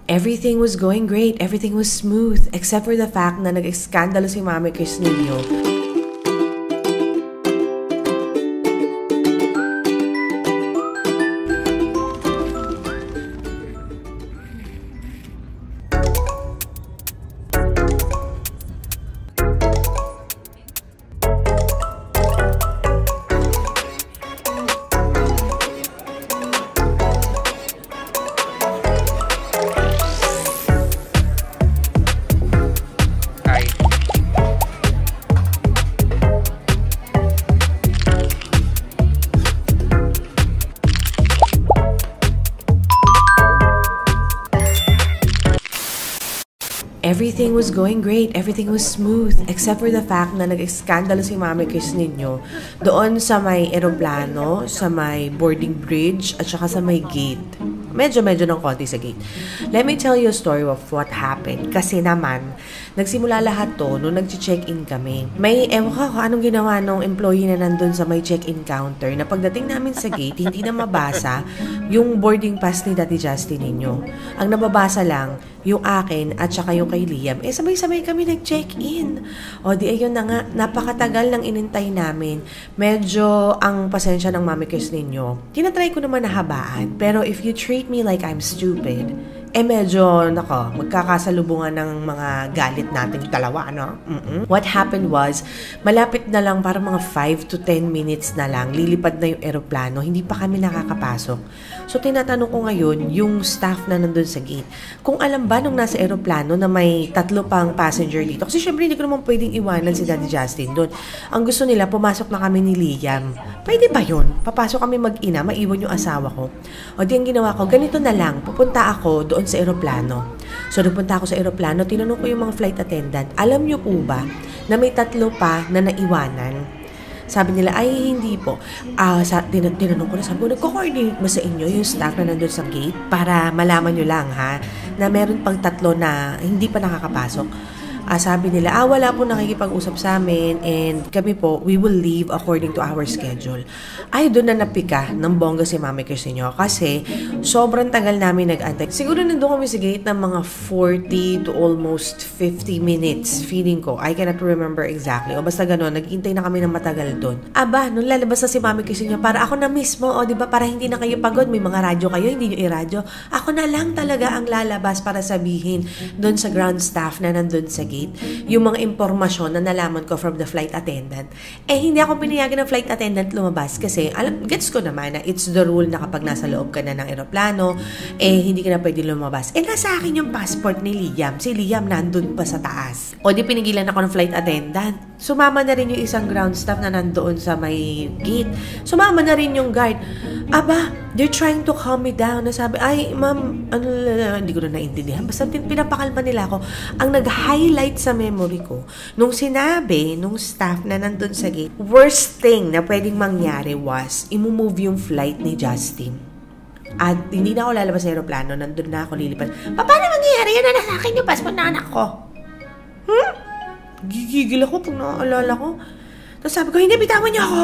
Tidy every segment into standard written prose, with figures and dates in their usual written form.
Everything was going great. Everything was smooth. Except for the fact na nag-skandalo si Mami Chris Nino. Everything was going great. Everything was smooth. Except for the fact na nag-skandalo si Mami Chris Nino doon sa may eroplano, sa may boarding bridge, at saka sa may gate. Medyo ng konti sa gate. Let me tell you a story of what happened. Kasi naman, nagsimula lahat to nung nag-check-in kami. May, ewan ko anong ginawa nung employee na nandun sa may check-in counter na pagdating namin sa gate, hindi na mabasa yung boarding pass ni Daddy Justin ninyo. Ang nababasa lang, yung akin at saka yung kay Liam, sabay-sabay kami nag-check-in. O di ayun na nga, napakatagal ng inintay namin. Medyo ang pasensya ng Mami Chris ninyo. Tinatry ko naman na habaan, pero if you treat me like I'm stupid, medyo, magkakasalubungan ng mga galit nating dalawa, no? What happened was, malapit na lang, parang mga 5 to 10 minutes na lang, lilipad na yung eroplano, hindi pa kami nakakapasok. So, tinatanong ko ngayon, yung staff na nandun sa gate, kung alam ba nung nasa eroplano na may 3 pang passenger dito? Kasi syempre, hindi ko naman pwedeng iwanan si Daddy Justin doon. Ang gusto nila, pumasok na kami ni Liam. Pwede ba yun? Papasok kami mag-ina, maiwan yung asawa ko. O di ang ginawa ko, ganito na lang, pupunta ako doon sa eroplano. So, nagpunta ako sa eroplano, tinanong ko yung mga flight attendant, alam nyo po ba na may 3 pa na naiwanan? Sabi nila, ay hindi po. Tinanong ko na, sabi ko, nagko-coordinate mo sa inyo yung staff na nandun sa gate para malaman nyo lang ha, na meron pang 3 na hindi pa nakakapasok. Sabi nila, wala po nakikipag-usap sa amin and kami po, we will leave according to our schedule. Ay, doon na napika ng bongga si Mami Chris niyo kasi sobrang tagal namin nag-antay. Siguro nandun kami sa gate ng mga 40 to almost 50 minutes, feeling ko. I cannot remember exactly. O basta gano'n, nag-intay na kami ng matagal doon. Nung lalabas na si Mami Chris niyo, para ako na mismo, diba, para hindi na kayo pagod, may mga radyo kayo, hindi nyo i-radyo. Ako na lang talaga ang lalabas para sabihin doon sa ground staff na nandun sa gate, yung mga impormasyon na nalaman ko from the flight attendant. Hindi ako pinayagan ng flight attendant lumabas kasi gets ko naman na it's the rule na kapag nasa loob ka na ng eroplano, hindi ka na pwede lumabas. Nasa akin yung passport ni Liam. Si Liam nandun pa sa taas. O di pinigilan ako ng flight attendant. Sumama na rin yung isang ground staff na nandoon sa may gate. Sumama na rin yung guard. They're trying to calm me down. Nasabi, ay, ma'am, hindi ko na naintindihan. Basta pinapakalma nila ako. Ang nag-highlight sa memory ko, nung sinabi, nung staff na nandun sa gate, worst thing na pwedeng mangyari was, imumove yung flight ni Justin. At hindi na ako lalabas sa aeroplano, nandun na ako lilipad. Paano mangyayari yan na nasa akin yung passport na anak ko? Gigigil ako pag naaalala ko. Tapos sabi ko, hindi, bitawan niyo ako.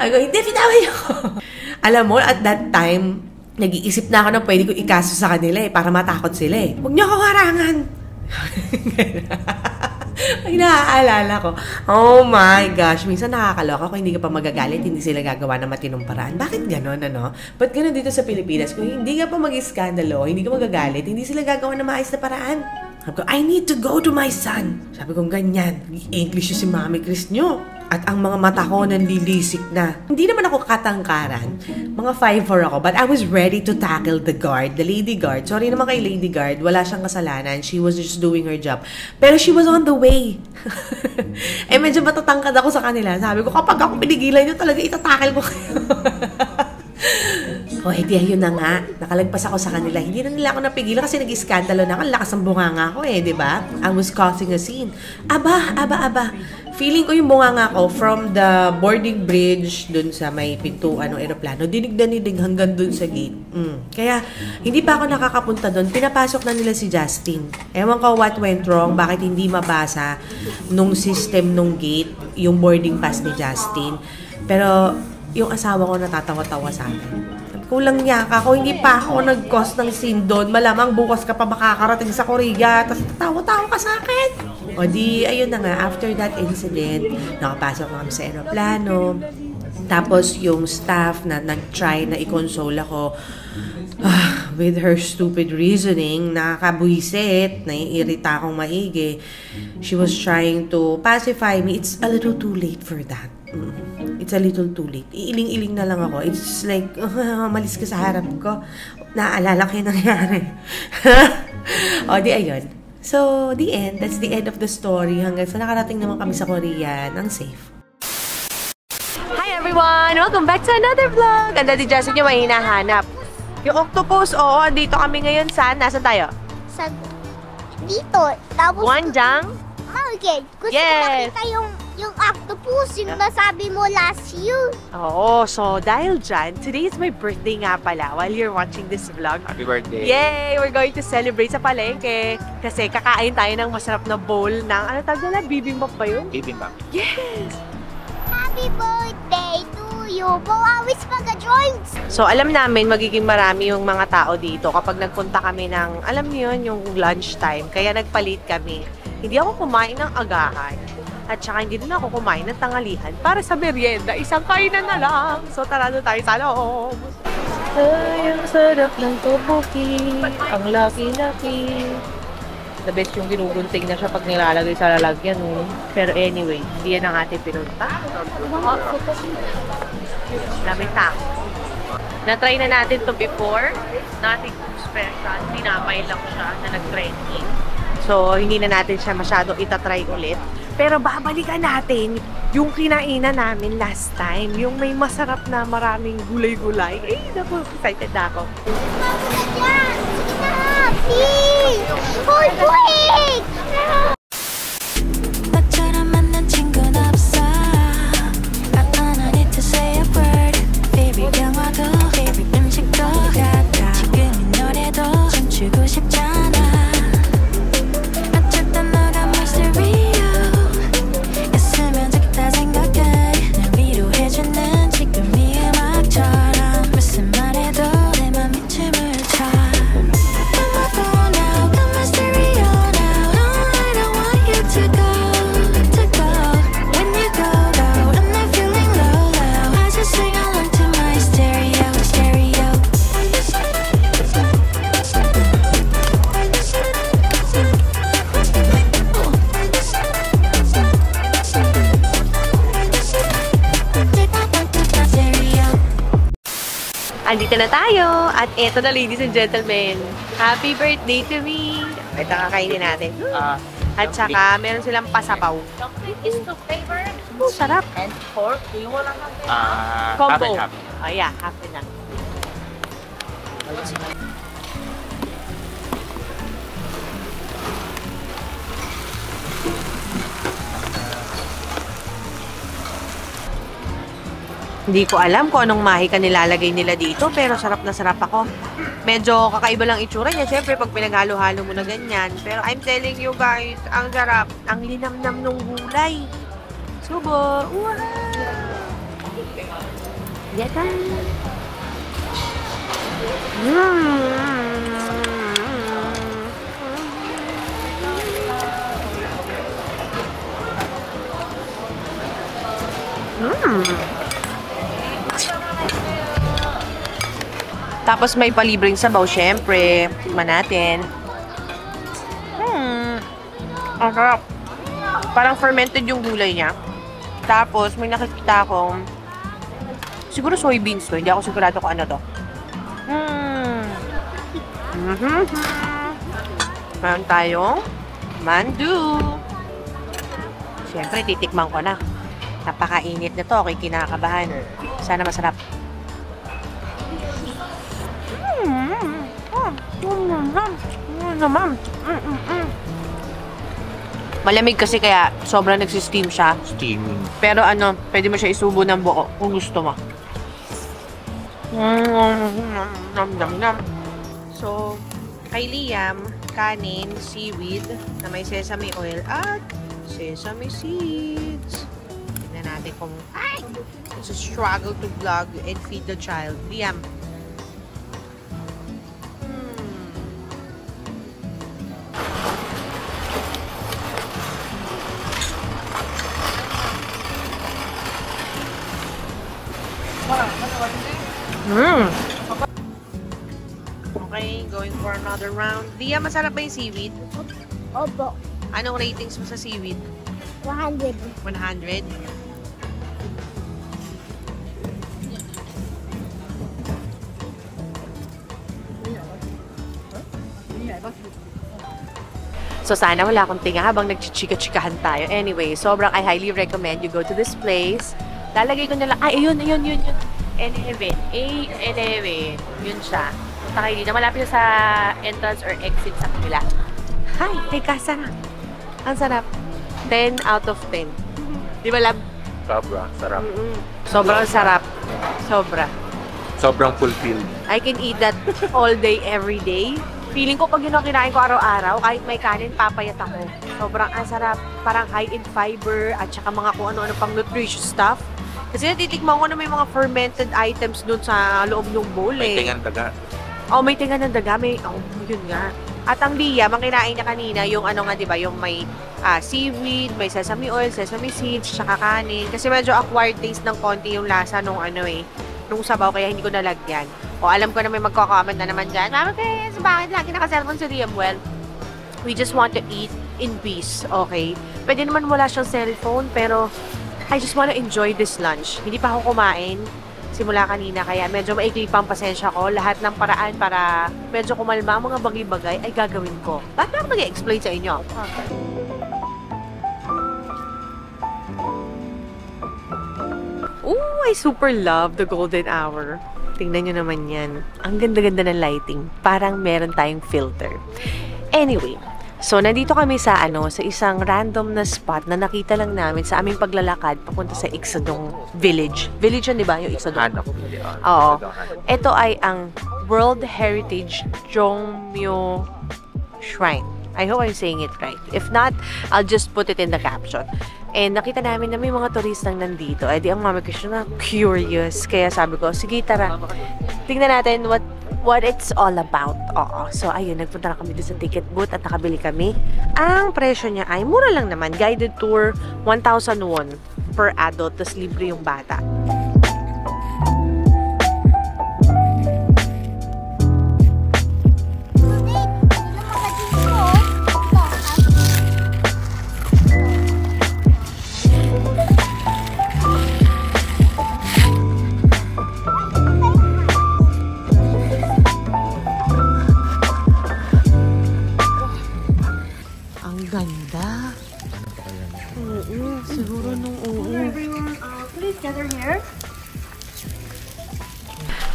Hindi, bitawan niyo ako. Alam mo, at that time, nag-iisip na ako na pwede ko ikaso sa kanila para matakot sila Huwag niyo ako harangan. Ay, naaalala ko. Oh my gosh, minsan nakakaloka kung hindi ka pa magagalit, hindi sila gagawa ng matinong paraan. Bakit ganon, ano? Ba't ganon dito sa Pilipinas? Kung hindi ka pa mag-iskandalo, hindi ka magagalit, hindi sila gagawa ng maayos na paraan. Sabi ko, I need to go to my son. Sabi ko, ganyan. English yung si Mami Chris nyo. At ang mga mata ko nanlilisik na. Hindi naman ako katangkaran. Mga 5'4" ako. But I was ready to tackle the guard, the lady guard. Sorry naman kay lady guard. Wala siyang kasalanan. She was just doing her job. Pero she was on the way. Medyo matatangkad ako sa kanila. Sabi ko, kapag ako pinigilan nyo, talaga itatackle ko kayo. Hindi, ayun na nga. Nakalagpas ako sa kanila. Hindi na nila ako napigilan kasi nag-iskandalo na ako. Ang lakas ng bunganga ko di ba? I was causing a scene. Aba. Feeling ko yung bunganga ko from the boarding bridge dun sa may pintuan ng eroplano. Dinig hanggang dun sa gate. Kaya, hindi pa ako nakakapunta dun. Pinapasok na nila si Justin. Ewan ko what went wrong. Bakit hindi mabasa nung system nung gate yung boarding pass ni Justin. Pero, yung asawa ko natatawa-tawa sa akin. Kulang niya ka. Kung hindi pa ako nag-cause ng scene doon, malamang bukas ka pa makakarating sa Korea. Tapos tawa-tawa ka sa akin. O di, ayun na nga. After that incident, nakapasok kami sa aeroplano. Tapos yung staff na nag-try na i-console ako, with her stupid reasoning, nakakabuisit, naiirita akong maigi. She was trying to pacify me. It's a little too late for that. It's a little too late. Iiling-iling na lang ako. It's like, malis ka sa harap ko. Naaalala ko yung nangyari. O, di ayun. So, the end. That's the end of the story. Hanggang sa nakarating naman kami sa Korea ng safe. Hi everyone! Welcome back to another vlog! Ang dati Justin nyo may hinahanap. Yung octopus, oo, dito kami ngayon sa, nasan tayo? Sa dito. Tapos Gwangjang? Market. Gusto Yes. ko makita yung octopus, yung nasabi mo last year. Oo, so dahil dyan, today is my birthday nga pala while you're watching this vlog. Happy birthday. Yay! We're going to celebrate sa palengke. Kasi kakain tayo ng masarap na bowl ng, ano tawag nila? Bibimbap ba yun? Bibimbap. Yes! Happy birthday to you. Pawawis pagka-joints. So, alam namin magiging marami yung mga tao dito kapag nagpunta kami ng, alam niyo yun, yung lunchtime. Kaya nagpalit kami. Hindi ako kumain ng agahan. At saka hindi din ako kumain ng tangalihan para sa merienda. Isang kainan na lang. So, tara na tayo sa loob. Ay, ang sarap ng toboki. Ang laki-laki. The best yung ginugunting na siya pag nilalagay sa lalagyan. Pero anyway, hindi yan ang ating pinunta. Daming tao. Na-try na natin to before. Nothing special. Tinapay lang siya na nag-trending. So, hindi na natin siya masyado itatry ulit. Pero babalikan natin yung kinainan namin last time. Yung may masarap na maraming gulay-gulay. Eh, naku, excited na ako. Yan! Sige na! Please! Hoy, quick! 너처럼 만난 친구는 없어. I don't need to say a word. Favorite 영화도 favorite 음식도 같아. 지금 이 노래도 춤추고 싶잖아. 어쨌든 너가 mysterio. 있으면 좋겠다 생각해. 날 위로해주는 지금 이 음악처럼 무슨 말해도 내 맘이 춤을 춰. Come on, go now, come my stereo now. No, I don't want you to go. When you go, I'm not feeling low. I just sing along to my stereo. Andito na tayo. At eto na, ladies and gentlemen. Happy birthday to me. Ito kakainin natin. At saka, meron silang pasapaw. Is the flavor Sarap. and pork. Do you want to Combo. Half and half. Oh yeah, half and half. Hindi ko alam kung anong mahika nilalagay nila dito, pero sarap na sarap ako. Medyo kakaiba lang itsura niya, syempre, pag pinaghalo-halo mo na ganyan. Pero I'm telling you guys, ang sarap. Ang linamnam ng gulay. Subo! Wow! Yata! Tapos may palibreng sabaw, syempre. Tikman natin. Ang sarap. Parang fermented yung gulay niya. Tapos may nakikita akong siguro soybeans to. Hindi ako sigurado kung ano to. Meron tayong mandu. Syempre, titikman ko na. Napakainit na to. Ako'y kinakabahan. Sana masarap. Malamig kasi kaya sobrang nagsisteam siya. Steaming. Pero ano, pwede mo siya isubo ng buo kung gusto mo. So, kay Liam, kanin, seaweed na may sesame oil at sesame seeds. Tignan natin kung, it's a struggle to vlog and feed the child. Liam, Okay, going for another round. Dia, masarap ba yung seaweed? Opo. Anong ratings mo sa seaweed? 100. 100? So, sana wala akong tinga habang nagchichika-chikahan tayo. Anyway, sobrang I highly recommend you go to this place. Lalagay ko na lang, ayun. 11. A11. Yun siya. Punta kayo dito. Malapit sa entrance or exit sa kanila. Hi! Hey, kasarap. Ang sarap. 10 out of 10. Di ba, lab? Sobra, sarap. Sobrang sarap. Sobra. Sobrang fulfilled. I can eat that all day, every day. Feeling ko pag yun ang kinain ko araw-araw, kahit may kanin, papayat ako. Sobrang sarap. Parang high in fiber at saka mga kung ano-ano pang nutritious stuff. Kasi natitikman ko na may mga fermented items dun sa loob ng bowl May eh. tingang daga. Oh, may tinga ng daga. Yun nga. At ang Dia, makinain niya kanina, yung ano nga, di ba, yung may seaweed, may sesame oil, sesame seeds, tsaka kanin. Kasi medyo acquired taste ng konti yung lasa nung nung sabaw, kaya hindi ko nalagyan. O alam ko na may magko-comment na naman dyan, Mama Chris, bakit lagi naka-cellphone si Liam? Well, we just want to eat in peace, okay? Pwede naman wala siyang cellphone, pero I just want to enjoy this lunch. Hindi pa ako kumain simula kanina, kaya medyo maikli pang pasensya ko. Lahat ng paraan para medyo kumalma ang mga bagay-bagay ay gagawin ko. Bakit ako mag-explain sa inyo? Ooh, I super love the golden hour. Tingnan nyo naman yan. Ang ganda-ganda ng lighting. Parang meron tayong filter. Anyway, so nandito kami sa sa isang random na spot na nakita lang namin sa aming paglalakad papunta sa Iksadong Village. Village yun, di ba? Yung Iksadong. Oo. Ito ay ang World Heritage Jongmyo Shrine. I hope I'm saying it right. If not, I'll just put it in the caption. And nakita namin na may mga turistang nandito. Eh di ang Mama Chris na curious. Kaya sabi ko, sige tara, tingnan natin what it's all about. Oo. So ayun, nagpunta na kami dito sa ticket booth at nakabili kami. Ang presyo niya ay mura lang naman. Guided tour, 1,000 won per adult. Tapos libre yung bata.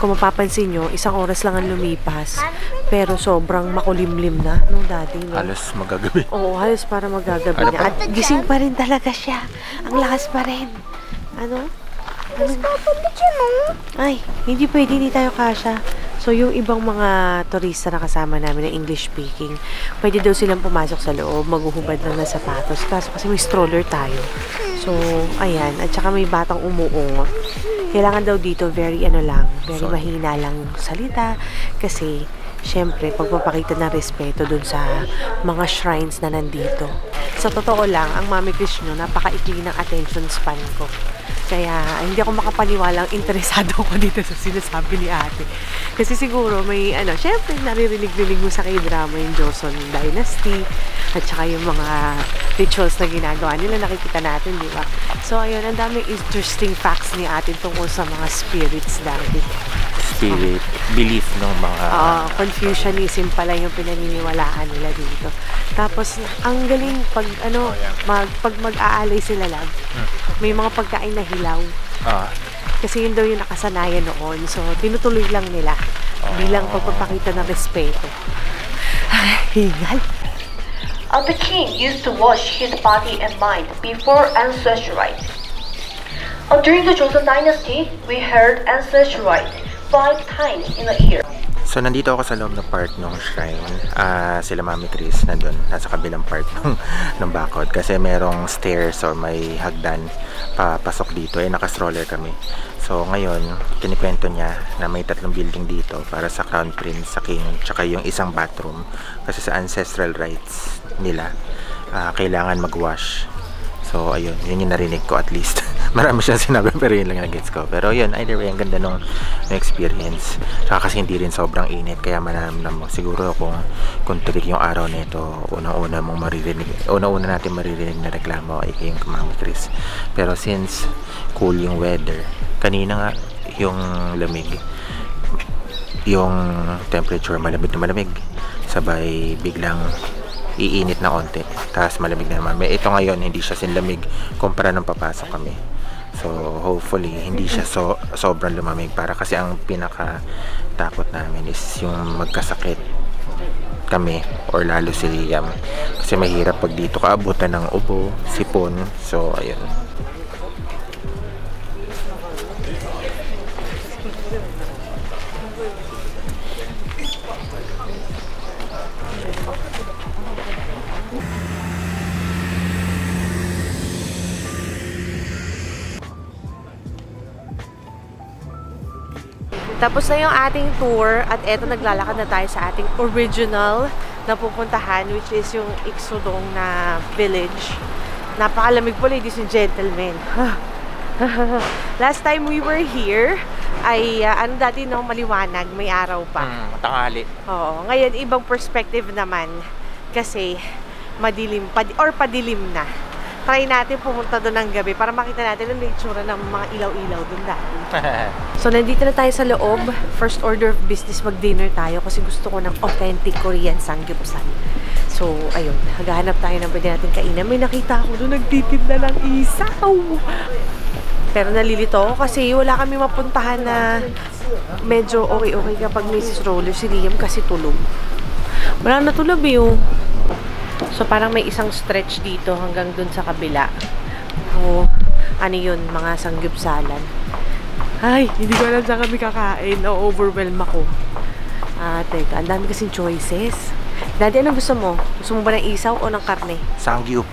Kung mapapansin nyo, 1 oras lang ang lumipas. Pero sobrang makulimlim na, no, Daddy? No? Halos magagabi. Oo, halos para magagabi na. At gising pa rin talaga siya. Ang lakas pa rin. Ano? Ay, hindi pwede, hindi tayo kasha. So, yung ibang mga turista na kasama namin na English speaking, pwede daw silang pumasok sa loob, maghuhubad lang ng sapatos. Kaso kasi may stroller tayo. So, ayan. At saka may batang umuungo. Kailangan daw dito very mahina lang salita. Kasi, syempre, pagpapakita ng respeto dun sa mga shrines na nandito. Sa totoo lang, ang Mami Chris nyo, napakaikli ng attention span ko. Kaya, hindi ako makapaniwalang interesado ko dito sa sinasabi ni ate. Kasi siguro, may, syempre, naririnig-rinig mo sa k-drama yung Joseon Dynasty, at saka yung mga rituals na ginagawa nila, nakikita natin, di ba? So, ayun, ang daming interesting facts ni ate tungkol sa mga spirits dati. Spirit, belief ng mga... Confucianism pala yung pinaniniwalaan nila dito. Tapos, ang galing pag, pag mag-aalay sila lang, may mga pagkain na hilaw. Kasi yun daw yung nakasanayan noon. So, tinutuloy lang nila bilang pagpapakita ng respeto. Hingal. The king used to wash his body and mind before ancestral rites. During the Joseon Dynasty, we held ancestral rites 5 times in a year. So, nandito ako sa loob ng part ng shrine. Sila Mami Chris nandun, nasa kabilang part ng bakod. Kasi merong stairs or may hagdan papasok dito. Naka-stroller kami. So, ngayon, kinikwento niya na may 3 building dito para sa Crown Prince, sa King, tsaka yung isang bathroom. Kasi sa ancestral rites nila, kailangan mag-wash So, ayun. Yun yung narinig ko at least. Marami siyang sinabi pero yun lang na-gets ko. Pero yun, either way, ang ganda nung experience. Saka kasi hindi rin sobrang init. Kaya manamnam mo. Siguro kung tulig yung araw nito, unang-una natin maririnig na reklamo ay kayong Mami Chris. Pero since cool yung weather, kanina nga yung lamig, yung temperature malamig na malamig, sabay biglang iinit na onte, tapos malamig na naman. Ito ngayon hindi siya sinlamig kumpara nung papasok kami. So hopefully hindi siya sobrang lumamig, para kasi ang pinaka takot namin is yung magkasakit kami or lalo si Liam, kasi mahirap pag dito kaabutan ng ubo, sipon. So ayun. Tapos na yung ating tour at eto naglalakad na tayo sa ating original na pupuntahan, which is yung Iksodong na village. Napakalamig po, ladies and gentlemen. Last time we were here ay dati no, maliwanag, may araw pa. Tanghali. Oo, ngayon ibang perspective naman kasi madilim padilim na. Try natin pumunta doon ng gabi para makita natin ang itsura ng mga ilaw-ilaw doon dati. So, nandito na tayo sa loob. First order of business, mag-dinner tayo kasi gusto ko ng authentic Korean samgyeopsal. So, ayun. Naghahanap tayo ng pwede natin kainan. May nakita ako doon, nagtitinda ng isaw. Pero nalilito ako kasi wala kami mapuntahan na medyo okay kapag may stroller si Liam kasi tulog. Wala na tulog yung. So, parang may isang stretch dito hanggang dun sa kabila. O, ano yun, mga samgyeopsalan. Ay, hindi ko alam saan kami kakain. Na-overwhelm ako. Teka, ang dami kasing choices. Daddy, anong gusto mo? Gusto mo ba ng isaw o ng karne? Samgyup.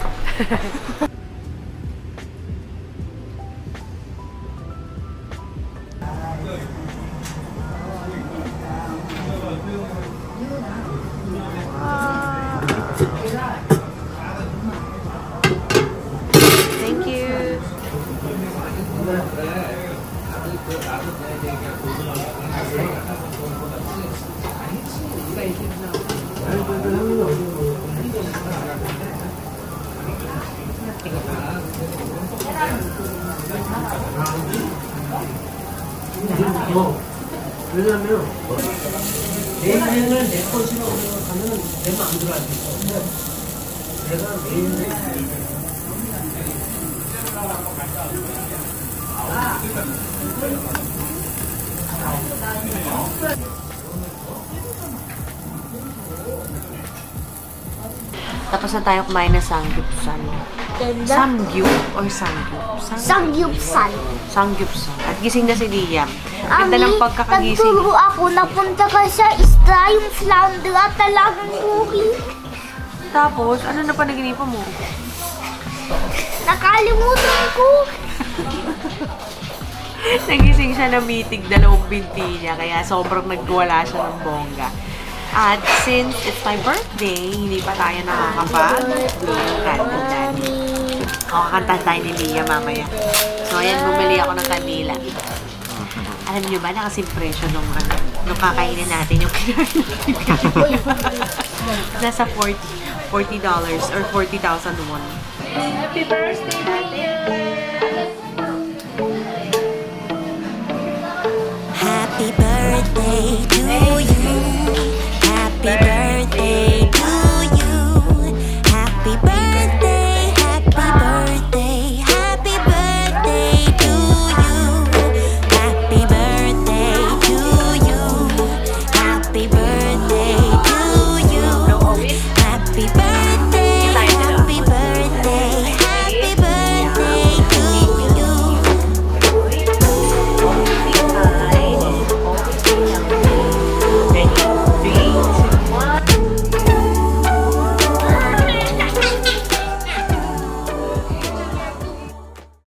Tapos na tayo kumain na samgyeopsal. Samgyup or samgyup? Samgyupsal. Samgyupsal. At gising na si Liam. Ganda ng pagkakagising. Nagturo ako, napunta ka sa isla, yung flounder at talagang cookie. Tapos, ano na pa naginipan mo? Nakalimutan ko. Nagising siya na mitig, dalawang binti niya, kaya sobrang nagwala siya ng bongga. At since it's my birthday, hindi pa tayo nakakapag-kanta daddy. Kakanta tayo ni Lia mamaya. So, ayan, bumili ako ng kandila. Alam niyo ba, nakasimpresyo nung kakainin natin yung kinain natin. Nasa $40 or 40,000 won. Happy birthday, Happy birthday